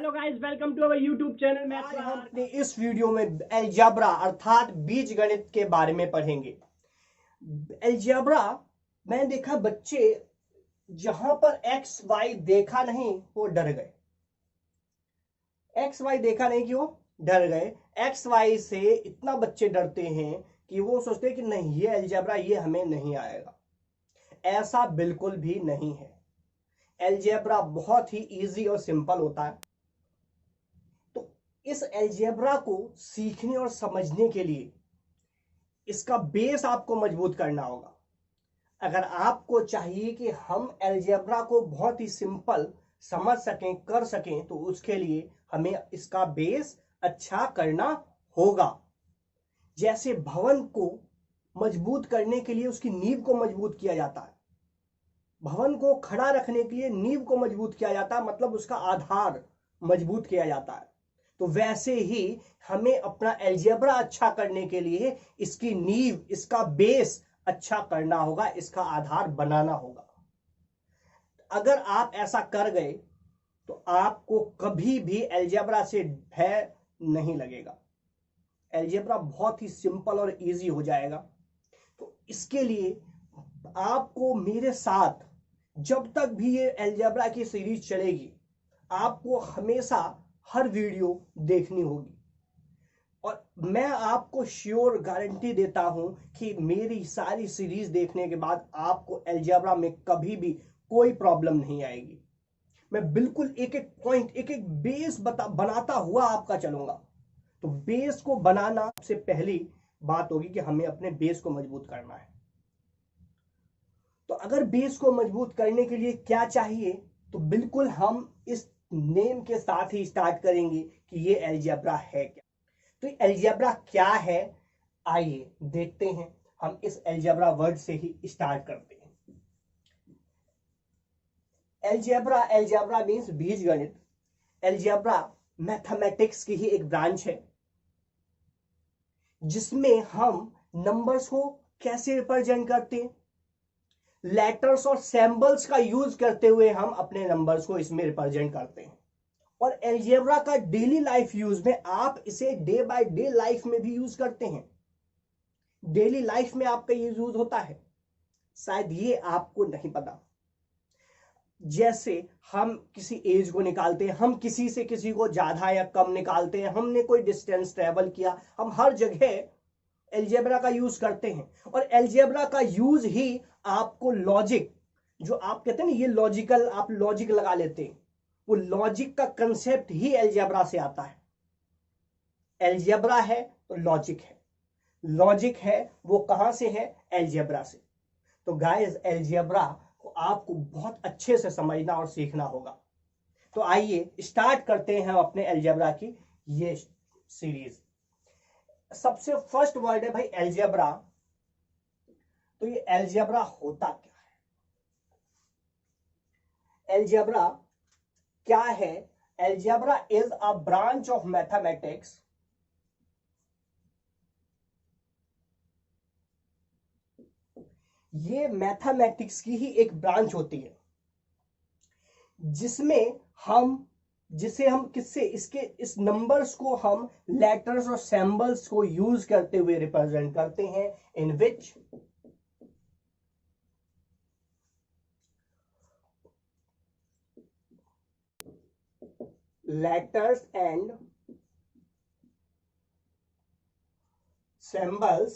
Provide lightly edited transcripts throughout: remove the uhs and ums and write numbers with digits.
Hello guys, welcome to our YouTube channel. आज हम अपने इस वीडियो में अलजेब्रा अर्थात बीजगणित के बारे में पढ़ेंगे। अलजेब्रा मैंने देखा बच्चे जहां पर एक्स वाई देखा नहीं वो डर गए। एक्स वाई देखा नहीं क्यों डर गए? एक्स वाई से इतना बच्चे डरते हैं कि वो सोचते हैं कि नहीं ये अलजेब्रा ये हमें नहीं आएगा। ऐसा बिल्कुल भी नहीं है। अलजेब्रा बहुत ही इजी और सिंपल होता है। इस अलजेब्रा को सीखने और समझने के लिए इसका बेस आपको मजबूत करना होगा। अगर आपको चाहिए कि हम अलजेब्रा को बहुत ही सिंपल समझ सकें कर सकें तो उसके लिए हमें इसका बेस अच्छा करना होगा। जैसे भवन को मजबूत करने के लिए उसकी नींव को मजबूत किया जाता है, भवन को खड़ा रखने के लिए नींव को मजबूत किया जाता है, मतलब उसका आधार मजबूत किया जाता है। तो वैसे ही हमें अपना अलजेब्रा अच्छा करने के लिए इसकी नींव इसका बेस अच्छा करना होगा, इसका आधार बनाना होगा। अगर आप ऐसा कर गए तो आपको कभी भी अलजेब्रा से भय नहीं लगेगा। अलजेब्रा बहुत ही सिंपल और इजी हो जाएगा। तो इसके लिए आपको मेरे साथ जब तक भी ये अलजेब्रा की सीरीज चलेगी आपको हमेशा हर वीडियो देखनी होगी। और मैं आपको श्योर गारंटी देता हूं कि मेरी सारी सीरीज देखने के बाद आपको अलजेब्रा में कभी भी कोई प्रॉब्लम नहीं आएगी। मैं बिल्कुल एक एक पॉइंट एक एक बेस बनाता हुआ आपका चलूंगा। तो बेस को बनाना सबसे पहली बात होगी कि हमें अपने बेस को मजबूत करना है। तो अगर बेस को मजबूत करने के लिए क्या चाहिए, तो बिल्कुल हम इस नेम के साथ ही स्टार्ट करेंगे कि ये अलजेब्रा है क्या। तो अलजेब्रा क्या है आइए देखते हैं। हम इस अलजेब्रा वर्ड से ही स्टार्ट करते हैं। अलजेब्रा मींस बीजगणित। अलजेब्रा मैथमेटिक्स की ही एक ब्रांच है जिसमें हम नंबर्स को कैसे रिप्रेजेंट करते हैं, लेटर्स और सिंबल्स का यूज करते हुए हम अपने नंबर्स को इसमें रिप्रेजेंट करते हैं। और अलजेब्रा का डेली लाइफ यूज में आप इसे डे बाय डे लाइफ में भी यूज करते हैं। डेली लाइफ में आपका ये यूज होता है, शायद ये आपको नहीं पता। जैसे हम किसी एज को निकालते हैं, हम किसी से किसी को ज्यादा या कम निकालते हैं, हमने कोई डिस्टेंस ट्रेवल किया, हम हर जगह अलजेब्रा का यूज करते हैं। और अलजेब्रा का यूज ही आपको लॉजिक, जो आप कहते हैं ना ये लॉजिकल, आप लॉजिक लगा लेते हैं, वो लॉजिक का कंसेप्ट ही अलजेब्रा से आता है। अलजेब्रा है तो लॉजिक है, लॉजिक है वो कहां से है? अलजेब्रा से। तो गाइस अलजेब्रा को आपको बहुत अच्छे से समझना और सीखना होगा। तो आइए स्टार्ट करते हैं हम अपने अलजेब्रा की ये सीरीज। सबसे फर्स्ट वर्ड है भाई अलजेब्रा। तो ये अलजेब्रा होता क्या है? अलजेब्रा क्या है? Algebra is a branch of mathematics ये मैथमेटिक्स की ही एक ब्रांच होती है जिसमें हम किससे इसके इस नंबर्स को हम लेटर्स और सिंबल्स को यूज करते हुए रिप्रेजेंट करते हैं, इन विच letters and symbols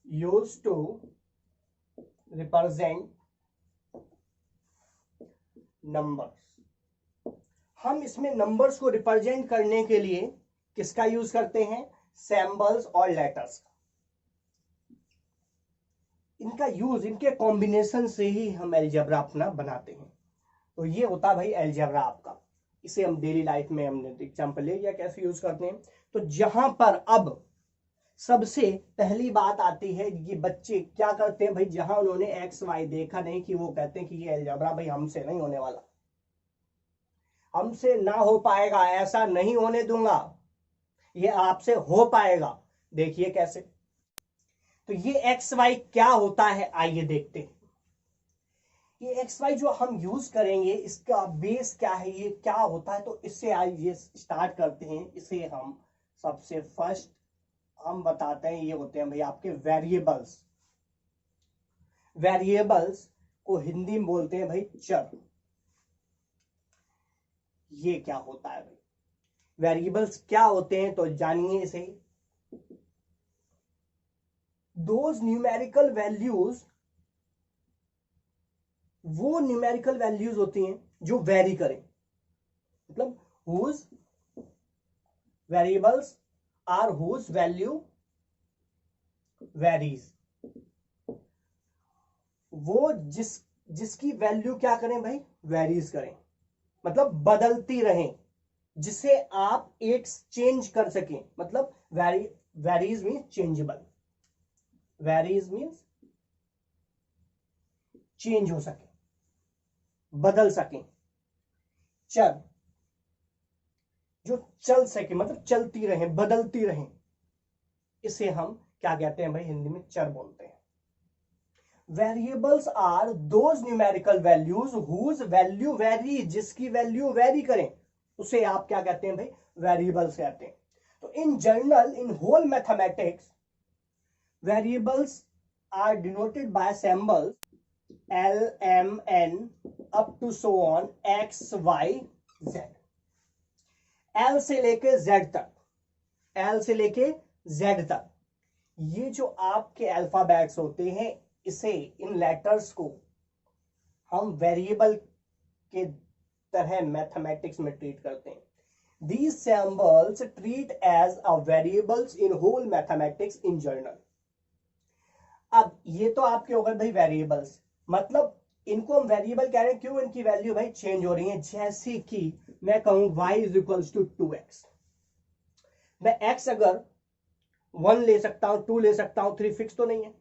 used to represent numbers। हम इसमें नंबर्स को रिप्रेजेंट करने के लिए किसका यूज करते हैं? सिंबल्स और लेटर्स का। इनका यूज, इनके कॉम्बिनेशन से ही हम अलजेब्रा अपना बनाते हैं। तो ये होता है भाई अलजेब्रा आपका। इसे हम डेली लाइफ में हमने एग्जांपल ले लिया कैसे यूज करते हैं। तो जहां पर अब सबसे पहली बात आती है कि बच्चे क्या करते हैं भाई, जहां उन्होंने एक्स वाई देखा नहीं कि वो कहते हैं कि ये अलजेब्रा भाई हमसे नहीं होने वाला, हमसे ना हो पाएगा, ऐसा नहीं होने दूंगा, ये आपसे हो पाएगा। देखिए कैसे। तो ये एक्स वाई क्या होता है आइए देखते हैं। ये एक्स वाई जो हम यूज करेंगे इसका बेस क्या है, ये क्या होता है, तो इससे आइए स्टार्ट करते हैं। इसे हम सबसे फर्स्ट हम बताते हैं, ये होते हैं भाई आपके वेरिएबल्स। वेरिएबल्स को हिंदी में बोलते हैं भाई चर। ये क्या होता है भाई, वेरिएबल्स क्या होते हैं तो जानिए इसे। दोज न्यूमेरिकल वैल्यूज, वो न्यूमेरिकल वैल्यूज होती हैं जो वेरी करें, मतलब whose variables are whose value varies. वो जिसकी वैल्यू क्या करें भाई, वेरीज करें, मतलब बदलती रहें, जिसे आप एक चेंज कर सकें, मतलब varies means changeable, varies means change हो सके, बदल सके। चर जो चल सके, मतलब चलती रहे, बदलती रहे, इसे हम क्या कहते हैं भाई, हिंदी में चर बोलते हैं। Variables are those numerical values whose value vary, जिसकी वैल्यू वेरी करें उसे आप क्या कहते हैं भाई, वेरिएबल्स कहते हैं। तो in general in whole mathematics variables are denoted by symbols L M N up to so on X Y Z। L से लेके Z तक, L से लेके Z तक, ये जो आपके अल्फाबेट्स होते हैं, इसे इन लेटर्स को हम वेरिएबल के तरह मैथमेटिक्स में ट्रीट करते हैं। These symbols treat as a variables in whole mathematics in general। अब ये तो आपके हो गए भाई वेरिएबल्स, मतलब इनको हम वेरिएबल कह रहे हैं क्यों, इनकी वैल्यू भाई चेंज हो रही है। जैसे कि मैं कहूं y is equals to 2x, मैं x अगर 1 ले सकता हूं, 2 ले सकता हूं, 3 फिक्स तो नहीं है,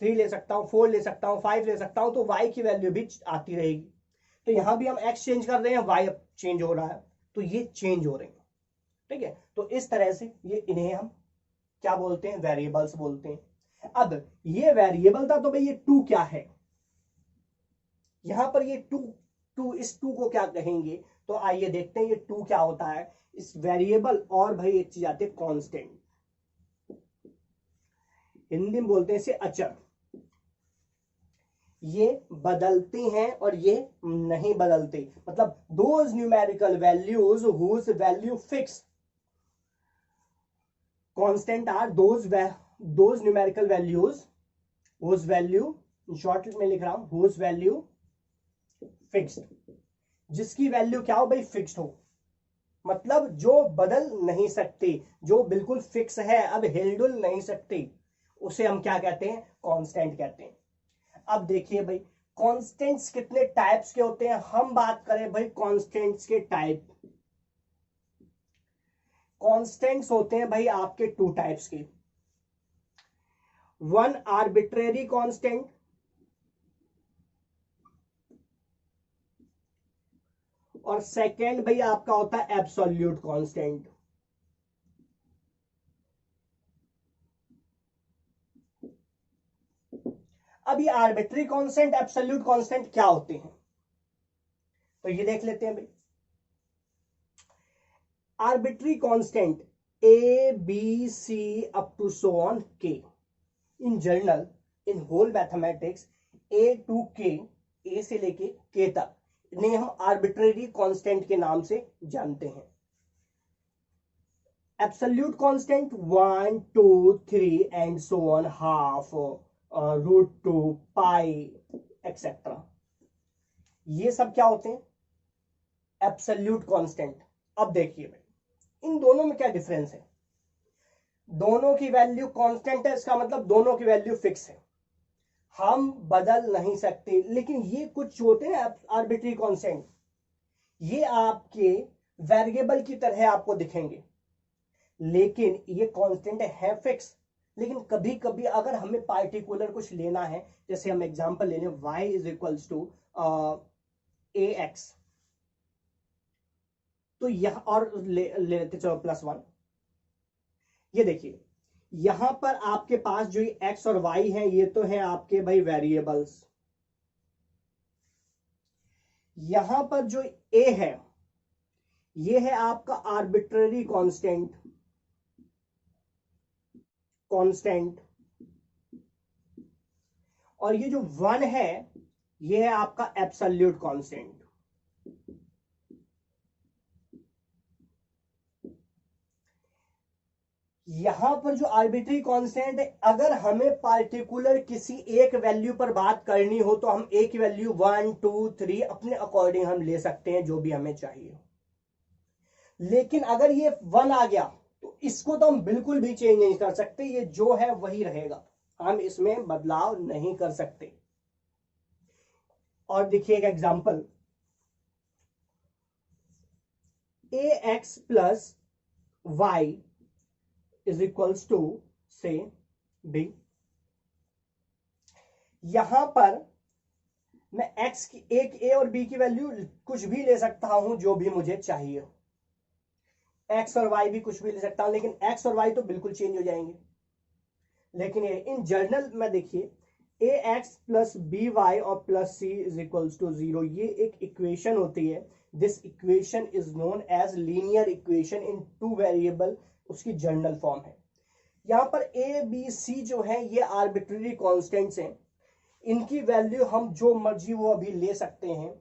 3 ले सकता हूं, 4 ले सकता हूं, 5 ले सकता हूं, तो y की वैल्यू भी आती रहेगी। तो यहां भी हम x चेंज कर रहे हैं, y अब चेंज हो रहा है, तो ये चेंज हो रहे हैं, ठीक है। तो इस तरह से ये इन्हें हम क्या बोलते हैं, वेरिएबल्स बोलते हैं। अब ये वेरिएबल था, तो भाई ये 2 क्या है, यहां पर ये टू इस टू को क्या कहेंगे, तो आइए देखते हैं ये टू क्या होता है। इस वेरिएबल और भाई एक चीज आती है कांस्टेंट, हिंदी में बोलते हैं इसे अचर। ये बदलती हैं और ये नहीं बदलती, मतलब those numerical values whose value fix, constant are those numerical values whose value, short में लिख रहा हूं, हुज वैल्यू फिक्स्ड, जिसकी वैल्यू क्या हो भाई, फिक्स्ड हो, मतलब जो बदल नहीं सकती, जो बिल्कुल फिक्स है, अब हिलडुल नहीं सकती, उसे हम क्या कहते हैं, कांस्टेंट कहते हैं। अब देखिए भाई कांस्टेंट्स कितने टाइप्स के होते हैं, हम बात करें भाई कांस्टेंट्स के टाइप। कांस्टेंट्स होते हैं भाई आपके 2 टाइप्स के, वन आर्बिट्रेरी कांस्टेंट और सेकेंड भाई आपका होता है एब्सोल्यूट कांस्टेंट। अब ये आर्बिट्री कांस्टेंट, एब्सोल्यूट कांस्टेंट क्या होते हैं, तो ये देख लेते हैं भाई। Arbitrary constant a b c up to so on k, in general in whole mathematics a to k, a से लेके के तक, इन्हें हम आर्बिट्रेरी कांस्टेंट के नाम से जानते हैं। Absolute constant 1 2 3 and so on, half, root 2, pi etcetera, ये सब क्या होते हैं, एब्सोल्यूट कांस्टेंट। अब देखिए भाई इन दोनों में क्या डिफरेंस है, दोनों की वैल्यू कांस्टेंट है, इसका मतलब दोनों की वैल्यू फिक्स है, हम बदल नहीं सकते। लेकिन ये कुछ होते हैं आर्बिट्री कांस्टेंट, ये आपके वेरिएबल की तरह आपको दिखेंगे, लेकिन ये कांस्टेंट है फिक्स। लेकिन कभी कभी अगर हमें पार्टिकुलर कुछ लेना है, जैसे हम एग्जांपल ले लें y is equals to ax, तो यह और ले लेते चलो +1, ये देखिए यहां पर आपके पास जो ये x और y है, ये तो है आपके भाई वेरिएबल्स, यहां पर जो ए है ये है आपका आर्बिट्ररी कांस्टेंट, और ये जो 1 है ये है आपका एब्सोल्यूट कांस्टेंट। यहां पर जो आर्बिट्री कांस्टेंट है, अगर हमें पार्टिकुलर किसी एक वैल्यू पर बात करनी हो तो हम एक वैल्यू 1 2 3 अपने अकॉर्डिंग हम ले सकते हैं, जो भी हमें चाहिए। लेकिन अगर ये 1 आ गया तो इसको तो हम बिल्कुल भी चेंज नहीं कर सकते, ये जो है वही रहेगा, हम इसमें बदलाव नहीं कर सकते। और देखिए एक example, ax plus y is equals to से b। यहां पर मैं x की एक a और b की वैल्यू कुछ भी ले सकता हूं जो भी मुझे चाहिए, x और y भी कुछ भी ले सकता हूं, लेकिन x और y तो बिल्कुल चेंज हो जाएंगे। लेकिन ये इन जर्नल में देखिए ax प्लस बी वाई और plus c is equals to 0, ये एक इक्वेशन होती है। This equation is known as linear equation in 2 variable, उसकी जर्नल फॉर्म है। यहां पर ए बी सी जो है ये आर्बिट्ररी कांस्टेंट्स हैं, इनकी वैल्यू हम जो मर्जी वो अभी ले सकते हैं।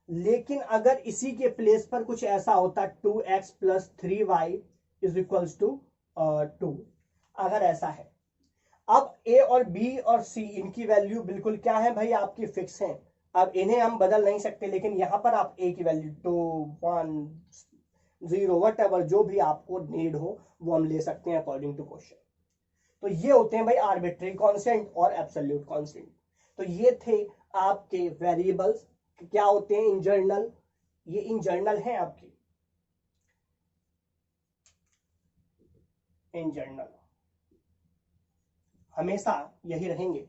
लेकिन अगर इसी के प्लेस पर कुछ ऐसा होता 2x plus 3y is equals to 2, अगर ऐसा है, अब a और b और c इनकी वैल्यू बिल्कुल क्या है भाई, आपकी फिक्स है। अब इन्हें हम बदल नहीं सकते, लेकिन यहां पर आप a की वैल्यू 2 1 0 वट एवर जो भी आपको नीड हो वो हम ले सकते हैं अकॉर्डिंग टू क्वेश्चन। तो ये होते हैं भाई आर्बिट्री कांस्टेंट और एब्सोल्यूट कांस्टेंट। तो ये थे आपके वेरिएबल्स, क्या होते हैं इन जर्नल, ये इन जर्नल है आपकी इन जर्नल, हमेशा यही रहेंगे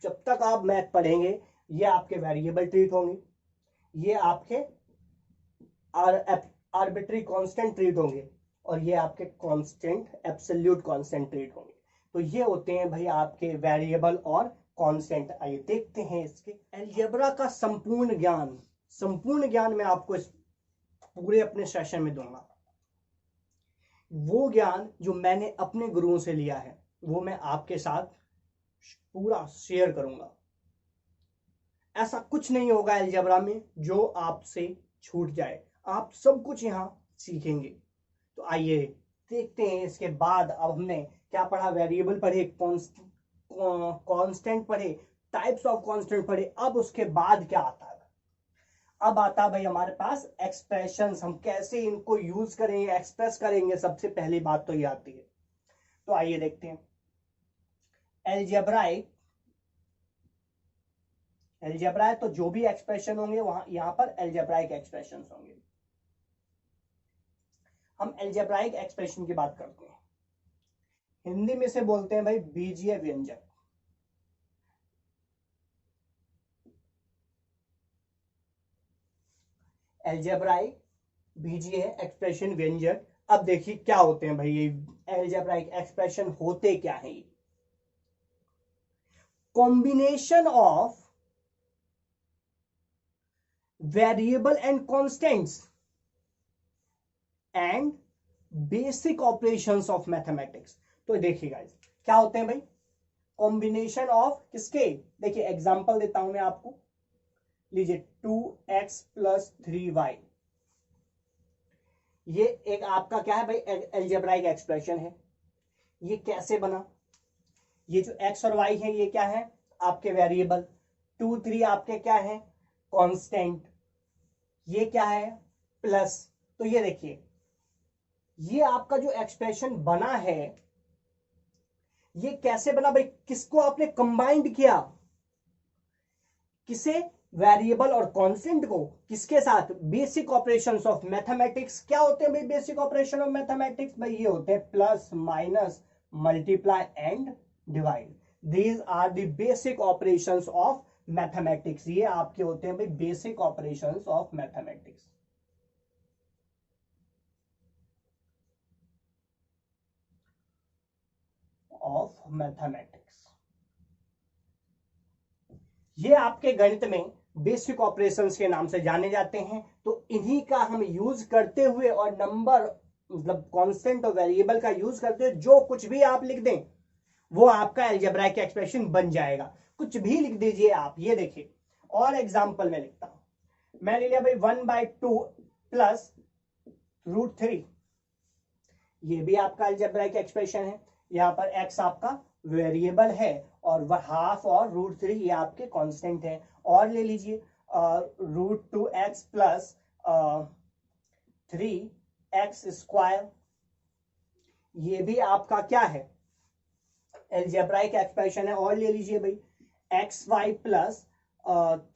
जब तक आप मैथ पढ़ेंगे। ये आपके वेरिएबल ट्रीट होंगे, ये आपके आर्बिट्री कांस्टेंट ट्रीट होंगे, और ये आपके कांस्टेंट एब्सोल्यूट कांस्टेंट ट्रीट होंगे। तो ये होते हैं भाई आपके वेरिएबल और कांस्टेंट। आइए देखते हैं इसके अलजेब्रा का संपूर्ण ज्ञान मैं आपको इस पूरे अपने सेशन में दूंगा। वो ज्ञान जो मैंने अपने गुरुओं से लिया है वो मैं आपके साथ पूरा शेयर करूंगा। ऐसा कुछ नहीं होगा अलजेब्रा में जो आपसे छूट जाए, आप सब कुछ यहां सीखेंगे। तो आइए देखते हैं इसके बाद। अब हमने क्या पढ़ा, वेरिएबल पढ़े, कांस्टेंट पढ़े, टाइप्स ऑफ कांस्टेंट पढ़े। अब उसके बाद क्या आता है, अब आता है भाई हमारे पास एक्सप्रेशंस, हम कैसे इनको यूज करेंगे, एक्सप्रेस करेंगे, सबसे पहली बात तो ये आती है। तो आइए देखते हैं एल्जेब्राइक तो जो भी एक्सप्रेशन होंगे वहां यहां पर एल्जेब्राइक एक्सप्रेशन होंगे। हम एल्जेब्राइक एक्सप्रेशन की बात करते हैं, हिंदी में से बोलते हैं भाई बीजीय व्यंजक। एल्जेब्राइक बीजीय एक्सप्रेशन व्यंजक। अब देखिए क्या होते हैं भाई ये एल्जेब्राइक एक्सप्रेशन, होते क्या है, combination of variable and constants and basic operations of mathematics. तो देखिए गाइस क्या होते हैं भाई, कॉम्बिनेशन ऑफ किसके, देखिए एग्जांपल देता हूं मैं आपको, लीजिए 2x प्लस 3y, ये एक आपका क्या है भाई एल्जेब्राइक एक्सप्रेशन है। ये कैसे बना, ये जो x और y है ये क्या है आपके वेरिएबल, 2 3 आपके क्या है कांस्टेंट, ये क्या है प्लस। तो ये देखिए ये आपका जो एक्सप्रेशन बना है ये कैसे बना भाई, किसको आपने कंबाइंड किया, किसे, वेरिएबल और कांस्टेंट को, किसके साथ, बेसिक ऑपरेशंस ऑफ मैथमेटिक्स। क्या होते हैं भाई बेसिक ऑपरेशन ऑफ मैथमेटिक्स, भाई ये होते हैं plus minus multiply and divide, these are the basic operations of mathematics. ये आपके होते हैं भाई बेसिक ऑपरेशंस ऑफ मैथमेटिक्स। ये आपके गणित में बेसिक ऑपरेशंस के नाम से जाने जाते हैं। तो इन्हीं का हम यूज करते हुए और नंबर मतलब कांस्टेंट और वेरिएबल का यूज करते हुए जो कुछ भी आप लिख दें वो आपका अलजेब्राइक एक्सप्रेशन बन जाएगा। कुछ भी लिख दीजिए आप। ये देखिए और एग्जांपल में लिखता हूं। मैं ले लिया भाई 1/2 प्लस √3, ये भी आपका अलजेब्राइक एक्सप्रेशन है। यहां पर x आपका वेरिएबल है और हाफ और √3 ये आपके कांस्टेंट है। और ले लीजिए √2x प्लस 3x², ये भी आपका क्या है, अलजेब्राइक एक्सप्रेशन है। और ले लीजिए भाई xy प्लस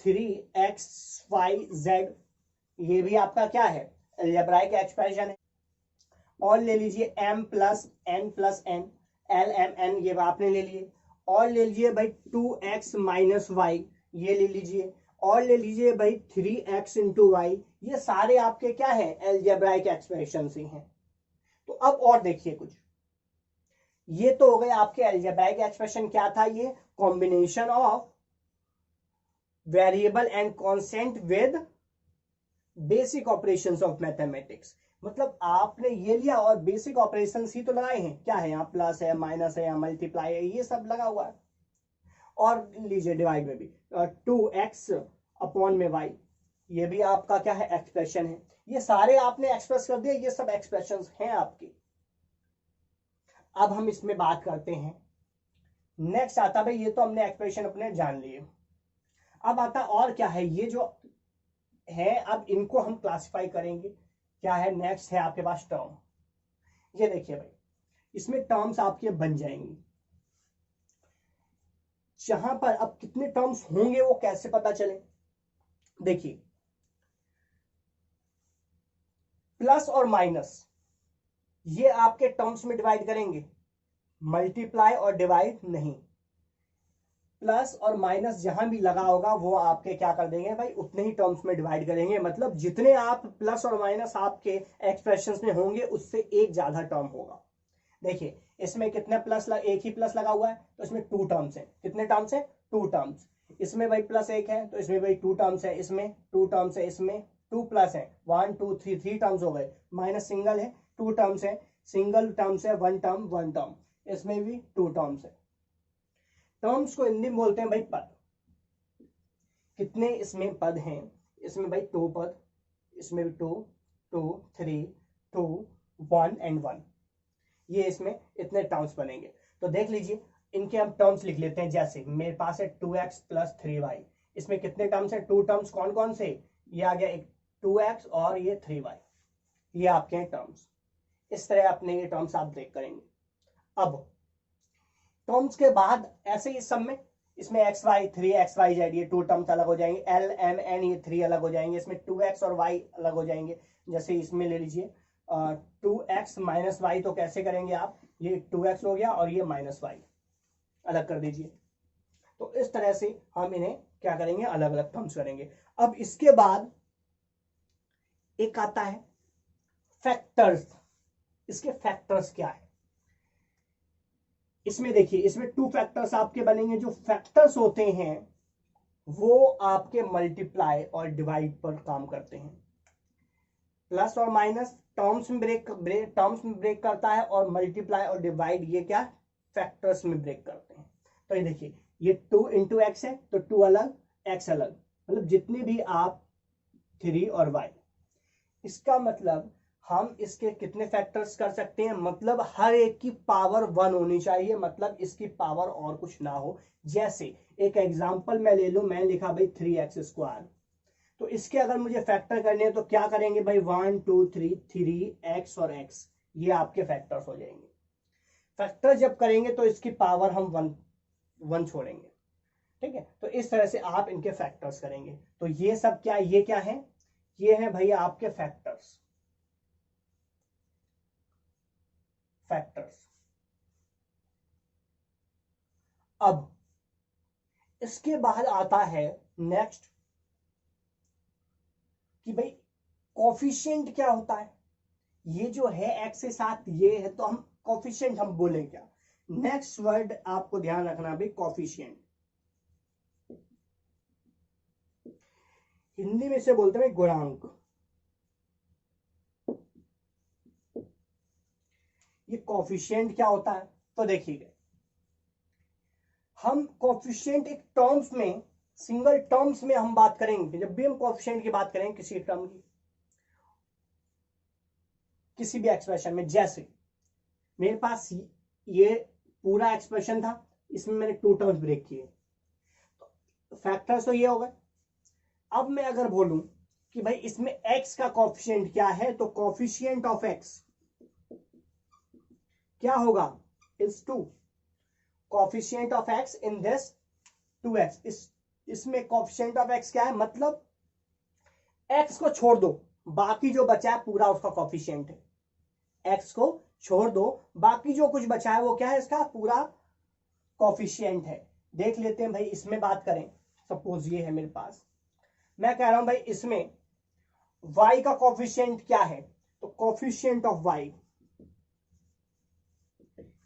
3xyz, ये भी आपका क्या है, अलजेब्राइक एक्सप्रेशन है। और ले लीजिए m plus n plus n, LMN, ये आपने ले लिए। और ले लीजिए भाई 2x माइनस y, ये ले लीजिए। और ले लीजिए भाई 3x इंटू वाई, ये सारे आपके क्या है, अलजेब्राइक एक्सप्रेशन ही हैं। तो अब और देखिए कुछ, ये तो हो गए आपके अलजेब्राइक एक्सप्रेशन। क्या था ये, combination of variable and constant with basic operations of mathematics. मतलब आपने ये लिया और बेसिक ऑपरेशंस ही तो लगाए हैं। क्या है यहाँ, प्लस है, माइनस है, मल्टीप्लाई है, ये सब लगा हुआ है। और लीजिए डिवाइड में भी 2x अपॉन में y, ये भी आपका क्या है, एक्सप्रेशन है। ये सारे आपने एक्सप्रेस कर दिए, ये सब एक्सप्रेशंस हैं आपकी। अब हम इसमें बात करते हैं, नेक्स्ट आता भाई, ये तो हमने एक्सप्रेशन अपने जान लिए। अब आता और क्या है, ये जो है अब इनको हम क्लासिफाई करेंगे। क्या है, नेक्स्ट है आपके पास टर्म। ये देखिए भाई, इसमें टर्म्स आपके बन जाएंगी। जहां पर अब कितने टर्म्स होंगे वो कैसे पता चले, देखिए प्लस और माइनस ये आपके टर्म्स में डिवाइड करेंगे, मल्टीप्लाई और डिवाइड नहीं। प्लस और माइनस जहां भी लगा होगा वो आपके क्या कर देंगे भाई, उतने ही टर्म्स में डिवाइड करेंगे। मतलब जितने आप प्लस और माइनस आपके एक्सप्रेशंस में होंगे उससे एक ज्यादा टर्म होगा। देखिए इसमें कितने प्लस एक ही प्लस लगा हुआ है तो इसमें 2 टर्म्स है। कितने टर्म्स है, 2 टर्म्स। इसमें भाई प्लस 1 है तो इसमें भाई 2 टर्म्स है। इसमें 2 टर्म्स है, इसमें 2 प्लस है, 1 2 3 टर्म्स हो गए। माइनस सिंगल है, 2 टर्म्स है, सिंगल टर्म्स है, 1 टर्म 1 टर्म। इसमें भी 2 टर्म्स है। टर्म्स को हिंदी में बोलते हैं भाई पद। कितने इसमें पद हैं, इसमें भाई 2 पद, इसमें भी 2 2 3 2 1 एंड 1, ये इसमें इतने टर्म्स बनेंगे। तो देख लीजिए इनके हम टर्म्स लिख लेते हैं। जैसे मेरे पास है 2x प्लस 3y, इसमें कितने टर्म्स है, 2 टर्म्स। कौन कौन से, ये आ गया एक 2x और ये 3y, ये आपके हैं टर्म्स। इस तरह अपने ये टर्म्स आप देख करेंगे। अब टर्म्स के बाद ऐसे ही सब में इसमें xy 3xyz, ये 2 टर्म्स अलग हो जाएंगे। LMN ये 3 अलग हो जाएंगे। इसमें 2x और y अलग हो जाएंगे। जैसे इसमें ले लीजिए 2x माइनस वाई, तो कैसे करेंगे आप, ये 2x हो गया और ये माइनस वाई अलग कर दीजिए। तो इस तरह से हम इन्हें क्या करेंगे, अलग अलग टर्म्स करेंगे। अब इसके बाद एक आता है फैक्टर्स। इसके फैक्टर्स क्या है, इसमें देखिए इसमें 2 फैक्टर्स आपके बनेंगे। जो फैक्टर्स होते हैं वो आपके मल्टीप्लाई और डिवाइड पर काम करते हैं। प्लस और माइनस टर्म्स में ब्रेक करता है और मल्टीप्लाई और डिवाइड ये क्या, फैक्टर्स में ब्रेक करते हैं। तो ये देखिए ये 2 इंटू एक्स है तो 2 अलग, एक्स अलग, मतलब जितने भी आप 3 और y, इसका मतलब हम इसके कितने फैक्टर्स कर सकते हैं, मतलब हर एक की पावर 1 होनी चाहिए, मतलब इसकी पावर और कुछ ना हो। जैसे एक एग्जांपल मैं ले लूं, मैं लिखा भाई 3x², तो इसके अगर मुझे फैक्टर करने हैं तो क्या करेंगे भाई, 1 2 3 3x और x, ये आपके फैक्टर्स हो जाएंगे। फैक्टर जब करेंगे तो इसकी पावर हम 1 छोड़ेंगे, ठीक है। तो इस तरह से आप इनके फैक्टर्स करेंगे। तो ये सब क्या, ये क्या है, ये है भाई आपके फैक्टर्स। अब इसके बाद आता है नेक्स्ट कि भाई कोफिशिएंट क्या होता है। ये जो है x के साथ ये है तो हम कोफिशिएंट हम बोलें क्या। नेक्स्ट वर्ड आपको ध्यान रखना भाई, कोफिशिएंट। हिंदी में इसे बोलते हैं गुणांक। ये कोफिशिएंट क्या होता है, तो देखिए हम कोफिशिएंट एक टर्म्स में, सिंगल टर्म्स में हम बात करेंगे। जब भी हम कोफिशिएंट की बात करेंगे किसी टर्म की, किसी भी एक्सप्रेशन में, जैसे मेरे पास ये पूरा एक्सप्रेशन था, इसमें मैंने टू टर्म्स ब्रेक किए, फैक्टर्स तो ये हो गए। अब मैं अगर बोलूं कि भाई इसमें x का कोफिशिएंट क्या है, तो कोफिशिएंट ऑफ x क्या होगा, is 2। Coefficient of x in this 2x, इसमें कोफिशिएंट ऑफ x क्या है, मतलब x को छोड़ दो बाकी जो बचा है पूरा उसका कोफिशिएंट है। x को छोड़ दो बाकी जो कुछ बचा है वो क्या है, इसका पूरा कोफिशिएंट है। देख लेते हैं भाई, इसमें बात करें, सपोज ये है मेरे पास, मैं कह रहा हूं भाई इसमें y का कोफिशिएंट क्या है, तो कोफिशिएंट ऑफ y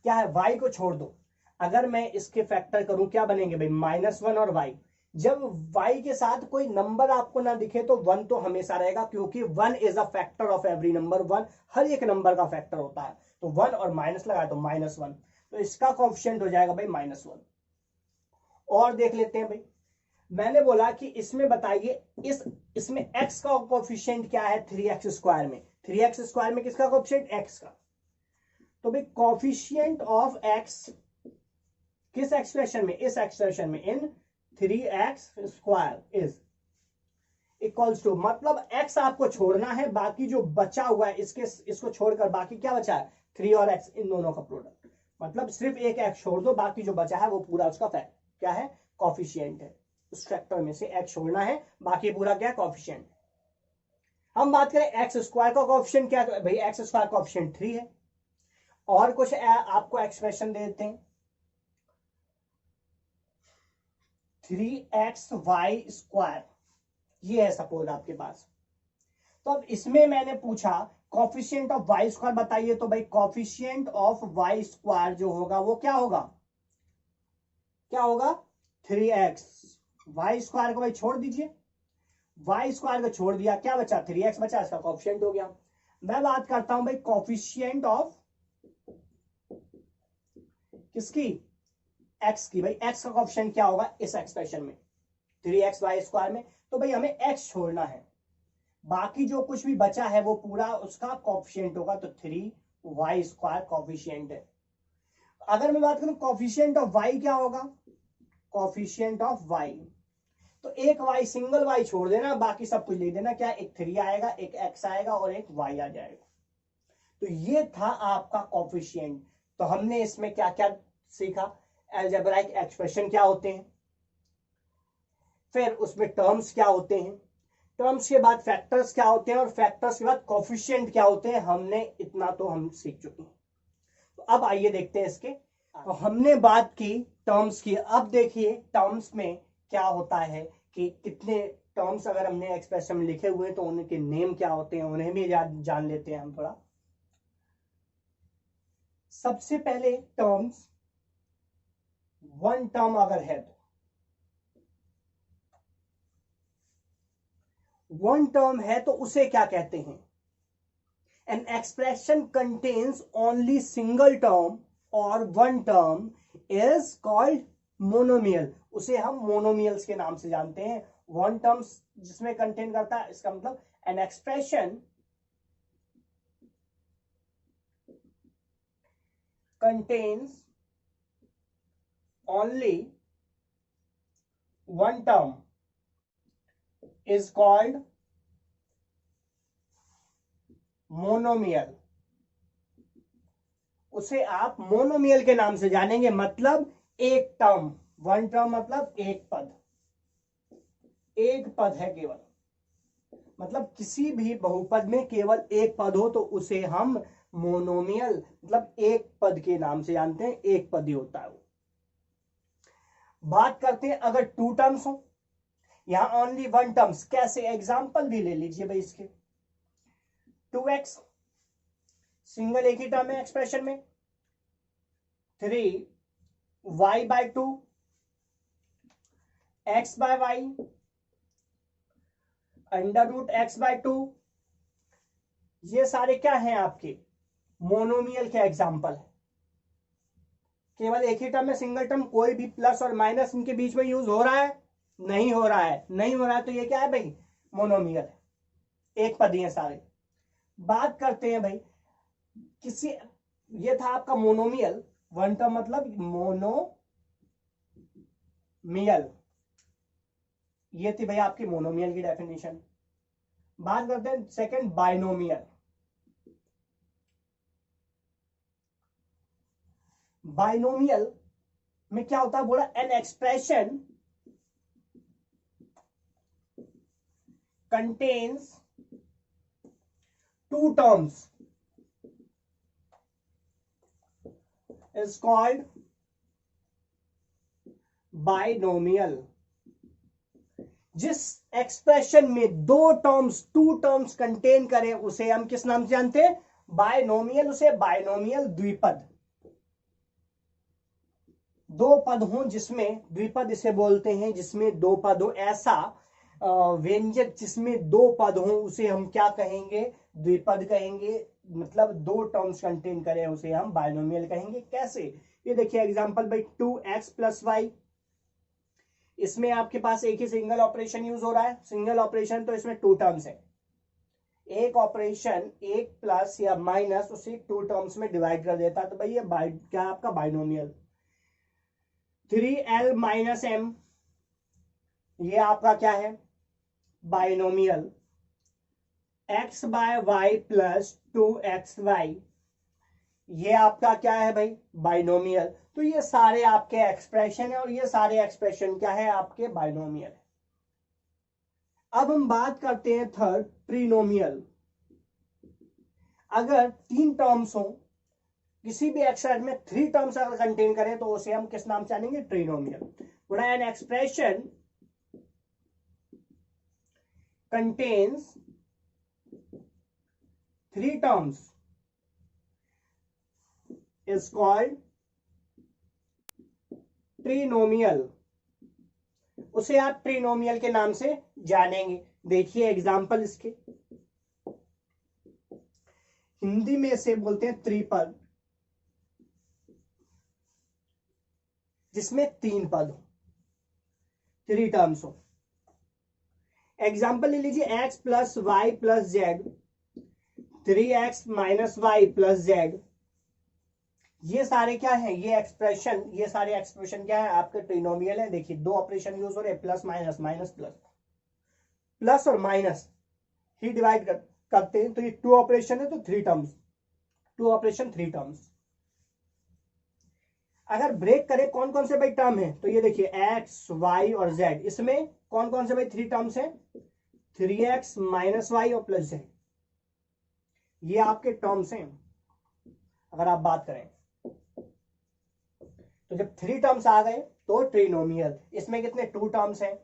क्या है, y को छोड़ दो। अगर मैं इसके फैक्टर करूं क्या बनेंगे भाई, -1 और y। जब y के साथ कोई नंबर आपको ना दिखे तो 1 तो हमेशा रहेगा, क्योंकि 1 is a factor of every number. 1 हर एक नंबर का फैक्टर होता है, तो 1 और माइनस लगाया तो -1, तो इसका कोफिशिएंट हो जाएगा भाई -1। और देख लेते हैं भाई, मैंने बोला कि इसमें बताइए इसमें x का कोफिशिएंट क्या है, 3x² में। 3x² में किसका कोफिशिएंट, x का। तो भाई कोफिशिएंट ऑफ x किस एक्सप्रेशन में, इस एक्सप्रेशन में, इन 3x² इज इक्वल्स टू, मतलब x आपको छोड़ना है, बाकी जो बचा हुआ है इसको छोड़कर बाकी क्या बचा है, 3 और x, इन दोनों का प्रोडक्ट। मतलब सिर्फ एक x छोड़ दो, बाकी जो बचा है वो पूरा उसका फैक्ट क्या है, कोफिशिएंट है। उस फैक्टर में से x छोड़ना है, बाकी पूरा क्या है, कोफिशिएंट। हम बात करें x² का कोफिशिएंट क्या है, तो भाई x² कोफिशिएंट 3 है। और कुछ आपको एक्सप्रेशन दे देते हैं, 3xy², ये है सपोज आपके पास। तो अब इसमें मैंने पूछा कोफिशिएंट ऑफ y² बताइए, तो भाई कोफिशिएंट ऑफ y² जो होगा वो क्या होगा, क्या होगा, 3x। y² को भाई छोड़ दीजिए, y² को छोड़ दिया, क्या बचा, 3x बचा, इसका कोफिशिएंट हो गया। मैं बात करता हूं भाई कोफिशिएंट ऑफ किसकी, x की। भाई x का कोफिशिएंट क्या होगा इस एक्सप्रेशन में, 3xy² में। तो भाई हमें x छोड़ना है, बाकी जो कुछ भी बचा है वो पूरा उसका कोफिशिएंट होगा, तो 3y² कोफिशिएंट है। अगर मैं बात करूं कोफिशिएंट ऑफ y क्या होगा, कोफिशिएंट ऑफ y, तो एक y, सिंगल y छोड़ देना, बाकी सब कुछ ले देना, क्या, एक 3 आएगा, एक x आएगा और एक y आ जाएगा। तो ये था आपका कोफिशिएंट। तो हमने इसमें क्या क्या सीखा, अलजेब्राइक एक्सप्रेशन क्या होते हैं, फिर उसमें टर्म्स क्या होते हैं, टर्म्स के बाद फैक्टर्स क्या होते हैं, और फैक्टर्स के बाद कोफिशिएंट क्या होते हैं। हमने इतना तो हम सीख चुके हैं। तो अब आइए देखते हैं इसके। तो हमने बात की टर्म्स की, अब देखिए टर्म्स में क्या होता है कि कितने टर्म्स अगर हमने एक्सप्रेशन में लिखे हुए हैं तो उनके नेम क्या होते हैं, उन्हें भी जान लेते हैं हम थोड़ा। सबसे पहले टर्म्स, वन टर्म अगर है तो वन टर्म है तो उसे क्या कहते हैं, an expression contains only single term और one term is called monomial. उसे हम मोनोमियल्स के नाम से जानते हैं। वन टर्म्स जिसमें कंटेन करता है, इसका मतलब N expression contains only one term is called monomial. उसे आप मोनोमियल के नाम से जानेंगे, मतलब एक टर्म, वन टर्म मतलब एक पद, एक पद है केवल, मतलब किसी भी बहुपद में केवल एक पद हो तो उसे हम मोनोमियल मतलब एक पद के नाम से जानते हैं, एक पद ही होता है वो। बात करते हैं अगर टू टर्म्स हो, यहां ओनली वन टर्म्स, कैसे, एग्जांपल भी ले लीजिए भाई इसके। 2x सिंगल एक ही टर्म है एक्सप्रेशन में, 3y/2 x/y √x/2। ये सारे क्या हैं आपके मोनोमियल के एग्जाम्पल है। केवल एक ही टर्म में सिंगल टर्म, कोई भी प्लस और माइनस इनके बीच में यूज हो रहा है? नहीं हो रहा है। नहीं हो रहा है तो ये क्या है भाई? मोनोमियल है, एक पद ही है सारे। बात करते हैं भाई किसी, ये था आपका मोनोमियल, वन टर्म मतलब मोनोमियल, ये थी भाई आपकी मोनोमियल की डेफिनेशन। बात करते हैं सेकंड बाइनोमियल। बाइनोमियल में क्या होता है बोला? N expression contains two terms is called binomial. जिस एक्सप्रेशन में दो टर्म्स, टू टर्म्स कंटेन करें उसे हम किस नाम से जानते हैं? बाइनोमियल। उसे बाइनोमियल द्विपद, दो पद हो जिसमें द्विपद इसे बोलते हैं, जिसमें दो पद हो, ऐसा व्यंजक जिसमें दो पद हो उसे हम क्या कहेंगे? द्विपद कहेंगे। मतलब दो टर्म्स कंटेन करें उसे हम बाइनोमियल कहेंगे। कैसे? ये देखिए एग्जांपल भाई 2x + y, इसमें आपके पास एक ही सिंगल ऑपरेशन यूज हो रहा है। सिंगल ऑपरेशन तो इसमें टू टर्म्स है, एक ऑपरेशन एक प्लस या माइनस उसे टू टर्म्स में डिवाइड कर देता है, तो भाई ये क्या आपका बाइनोमियल। 3l - m, ये आपका क्या है? बाइनोमियल। x/y + 2xy, ये आपका क्या है भाई? बाइनोमियल। तो ये सारे आपके एक्सप्रेशन है और ये सारे एक्सप्रेशन क्या है? आपके बाइनोमियल है। अब हम बात करते हैं थर्ड ट्रिनोमियल। अगर तीन टर्म्स हो, किसी भी एक्सप्रेशन में थ्री टर्म्स अगर कंटेन करें तो उसे हम किस नाम से जानेंगे? Trinomial. An expression contains three terms is called trinomial. उसे आप ट्रिनोमियल के नाम से जानेंगे। देखिए एग्जांपल इसके, हिंदी में इसे बोलते हैं त्रिपद, जिसमें तीन पद हो, थ्री टर्म्स हो। एग्जांपल ले लीजिए x + y + z, 3x - y + z। ये सारे क्या है? ये एक्सप्रेशन, ये सारे एक्सप्रेशन क्या है? आपके ट्रिनोमियल है। देखिए दो ऑपरेशन यूज हो रहे हैं, plus minus, minus plus, plus और माइनस ही डिवाइड करते हैं, तो ये टू ऑपरेशन है तो three terms, two operation three terms. अगर ब्रेक करें कौन कौन से भाई टर्म है, तो ये देखिए x, y और z, इसमें कौन कौन से भाई थ्री टर्म्स है? 3x - y और + z, ये आपके टर्म्स हैं। अगर आप बात करें तो जब थ्री टर्म्स आ गए तो ट्रिनोमियल। इसमें कितने? टू टर्म्स हैं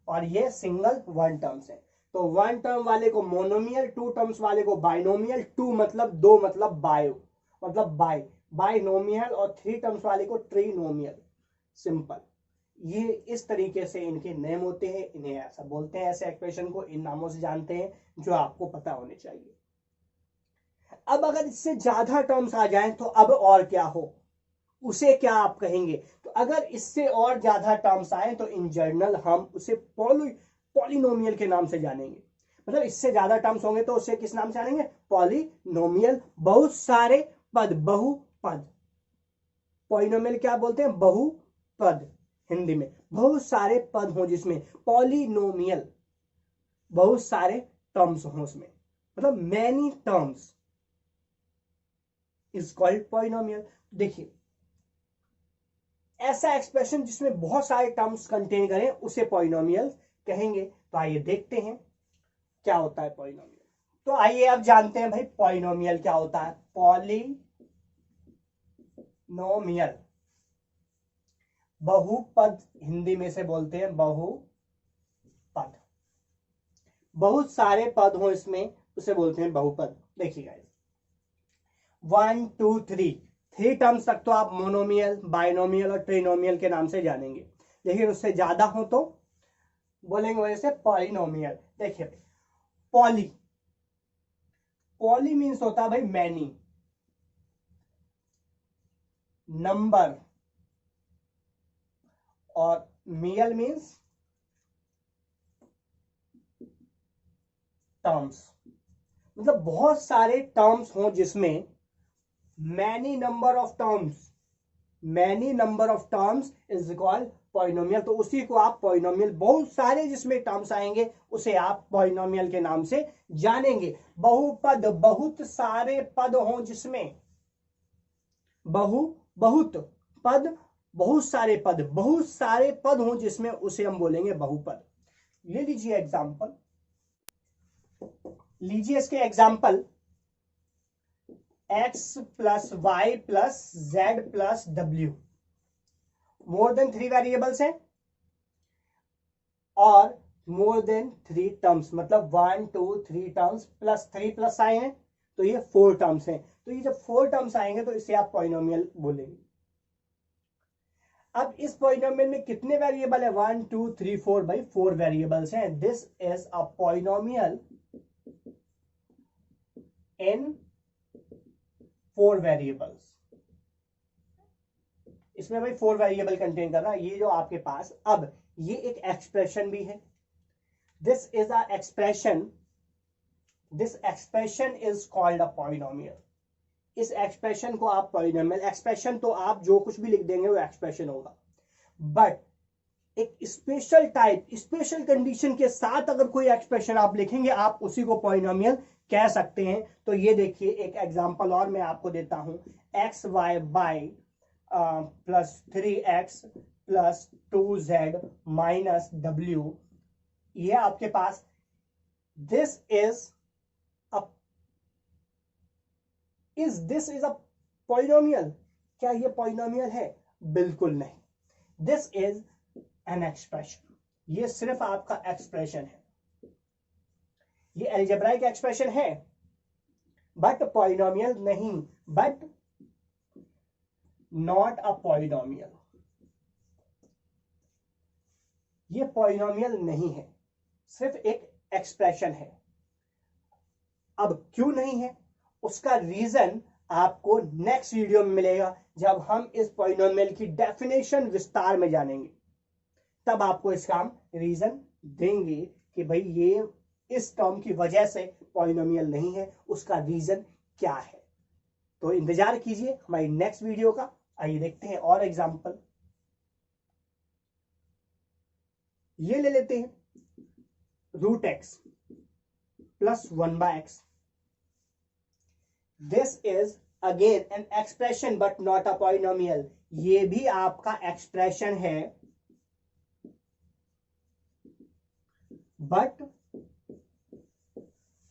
और ये सिंगल वन टर्म्स है। तो वन टर्म वाले को मोनोमियल, टू टर्म्स वाले को बाइनोमियल। टू मतलब दो, मतलब बायो मतलब बाइनोमियल, और थ्री टर्म्स वाले को ट्रिनोमियल। सिंपल। ये इस तरीके से इनके नेम होते हैं, इन्हें ऐसा बोलते हैं। ऐसे एक्सप्रेशन को इन नामों से जानते हैं जो आपको पता होने चाहिए। अब अगर इससे ज्यादा टर्म्स आ जाएं तो अब और क्या हो, उसे क्या आप कहेंगे? तो अगर इससे और ज्यादा टर्म्स आए तो इन जनरल हम उसे पॉलिनोमियल के नाम से जानेंगे। मतलब इससे ज्यादा टर्म्स होंगे तो उसे किस नाम से जानेंगे? पॉलिनोमियल। बहुत सारे पद, बहुपद। पॉलिनोमियल क्या बोलते हैं? बहुपद। हिंदी में बहुत सारे पद हो जिसमें पॉलिनोमियल, बहुत सारे टर्म्स हो उसमें, मतलब many terms is called polynomial. देखिए ऐसा एक्सप्रेशन जिसमें बहुत सारे टर्म्स कंटेन करें उसे पॉलिनोमियल कहेंगे। तो आइए देखते हैं क्या होता है पॉलिनोमियल। तो आइए अब जानते हैं भाई पॉलिनोमियल क्या होता है। पॉलिनोमियल बहुपद, हिंदी में से बोलते हैं बहुपद। बहुत सारे पद हो इसमें उसे बोलते हैं बहुपद। देखिए गाइस, 1 2 3 थ्री टर्म्स तक तो आप मोनोमियल, बाइनोमियल और ट्रिनोमियल के नाम से जानेंगे। लेकिन उससे ज्यादा हो तो बोलेंगे वजह से पॉलिनोमियल। देखिए भाई, पॉली, पॉली मीन्स होता है भाई मैनी, नंबर, और मियल मीन्स टर्म्स। मतलब बहुत सारे टर्म्स हों जिसमें many number of terms, many number of terms is called polynomial. तो उसी को आप पॉलिनोमियल, बहुत सारे जिसमें टर्म्स आएंगे उसे आप पॉलिनोमियल के नाम से जानेंगे। बहुपद, बहुत सारे पद हों जिसमें बहुत पद, बहुत सारे पद, बहुत सारे पद हों जिसमें उसे हम बोलेंगे बहुपद। ले लीजिए एग्जांपल, लीजिए इसके example, x plus y plus z plus डब्ल्यू, मोर देन 3 वेरिएबल्स हैं और मोर देन 3 टर्म्स, मतलब 1 2 3 टर्म्स प्लस 3 प्लस आए हैं तो ये 4 टर्म्स हैं। तो ये जब 4 टर्म्स आएंगे तो इसे आप पॉलिनोमियल बोलेंगे। अब इस पॉलिनोमियल में कितने वेरिएबल है? 1 2 3 4, भाई 4 वेरिएबल्स हैं। This is a polynomial in 4 variables. इसमें भाई 4 वेरिएबल कंटेन कर रहा है ये जो आपके पास। अब ये एक एक्सप्रेशन भी है, this is a expression, this expression is called a polynomial. इस एक्सप्रेशन को आप पॉलिनोमियल, एक्सप्रेशन तो आप जो कुछ भी लिख देंगे वो एक्सप्रेशन होगा, बट एक स्पेशल टाइप, स्पेशल कंडीशन के साथ अगर कोई एक्सप्रेशन आप लिखेंगे आप उसी को पॉलिनोमियल कह सकते हैं। तो ये देखिए एक एग्जांपल और मैं आपको देता हूं, x y by plus 3x plus 2z minus w, ये आपके पास, दिस इज अ पॉलिनोमियल। क्या ये पॉलिनोमियल है? बिल्कुल नहीं, दिस इज एन एक्सप्रेशन। ये सिर्फ आपका एक्सप्रेशन है, ये अलजेब्राइक एक्सप्रेशन है बट पॉलिनोमियल नहीं, बट नॉट अ पॉलिनोमियल। ये पॉलिनोमियल नहीं है, सिर्फ एक एक्सप्रेशन है। अब क्यों नहीं है उसका रीजन आपको नेक्स्ट वीडियो में मिलेगा, जब हम इस पॉलिनोमियल की डेफिनेशन विस्तार में जानेंगे, तब आपको इसका हम रीजन देंगे कि भाई ये इस टर्म की वजह से पॉलिनोमियल नहीं है, उसका रीजन क्या है। तो इंतजार कीजिए हमारी नेक्स्ट वीडियो का। आइए देखते हैं और एग्जांपल, ये ले लेते हैं root x plus 1/x। This is again an expression but not a polynomial. ये भी आपका एक्सप्रेशन है बट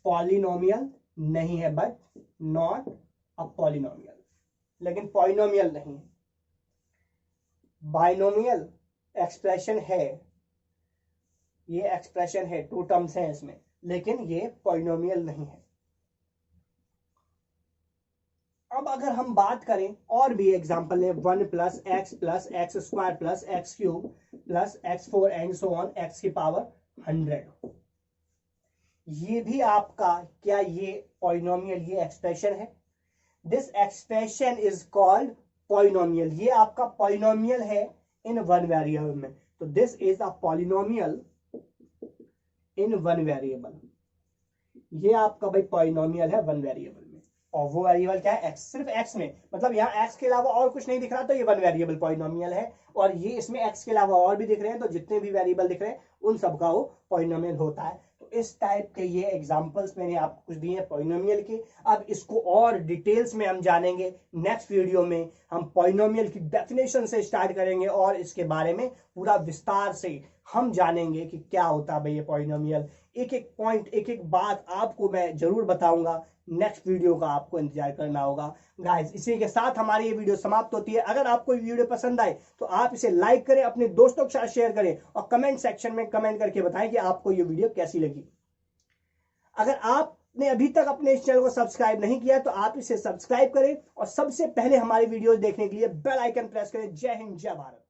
पॉलिनोमियल नहीं है, बट नॉट अ पॉलिनोमियल, लेकिन पॉलिनोमियल नहीं है। बाइनोमियल एक्सप्रेशन है, ये एक्सप्रेशन है, 2 टर्म्स हैं इसमें, लेकिन ये पॉलिनोमियल नहीं है। अब अगर हम बात करें और भी एग्जांपल है, 1 plus x square plus x cube plus x4 and so on x की पावर 100, ये भी आपका, क्या ये पॉलिनोमियल, ये एक्सप्रेशन है? This expression is called polynomial. ये आपका पॉलिनोमियल है इन 1 वेरिएबल में। तो this is a polynomial in 1 variable. ये आपका भाई पॉलिनोमियल है 1 वेरिएबल में, और वो वेरिएबल क्या है? x, सिर्फ x में, मतलब यहाँ x के अलावा और कुछ नहीं दिख रहा तो ये 1 वेरिएबल पॉलिनोमियल है। और ये इसमें x के अलावा और भी दिख रहे हैं, तो जितने भी वेरिएबल दिख रहे हैं उन सबका वो पॉलिनोमियल होता है। तो इस टाइप के ये एग्जांपल्स मैंने आपको कुछ दिए हैं पॉलिनोमियल के। अब इसको और डिटेल्स में हम जानेंगे नेक्स्ट वीडियो में। हम पॉलिनोमियल की डेफिनेशन से स्टार्ट करेंगे और इसके बारे में पूरा विस्तार से हम जानेंगे कि क्या होता है भाई ये पॉलिनोमियल। एक एक पॉइंट, एक एक बात आपको मैं जरूर बताऊंगा। नेक्स्ट वीडियो का आपको इंतजार करना होगा गाइस। इसी के साथ हमारी ये वीडियो समाप्त होती है। अगर आपको ये वीडियो पसंद आए तो आप इसे लाइक करें, अपने दोस्तों के साथ शेयर करें और कमेंट सेक्शन में कमेंट करके बताएं कि आपको ये वीडियो कैसी लगी। अगर आपने अभी तक अपने इस चैनल को सब्सक्राइब नहीं किया तो आप इसे सब्सक्राइब करें और सबसे पहले हमारी वीडियो देखने के लिए बेल आइकन प्रेस करें। जय हिंद, जय भारत।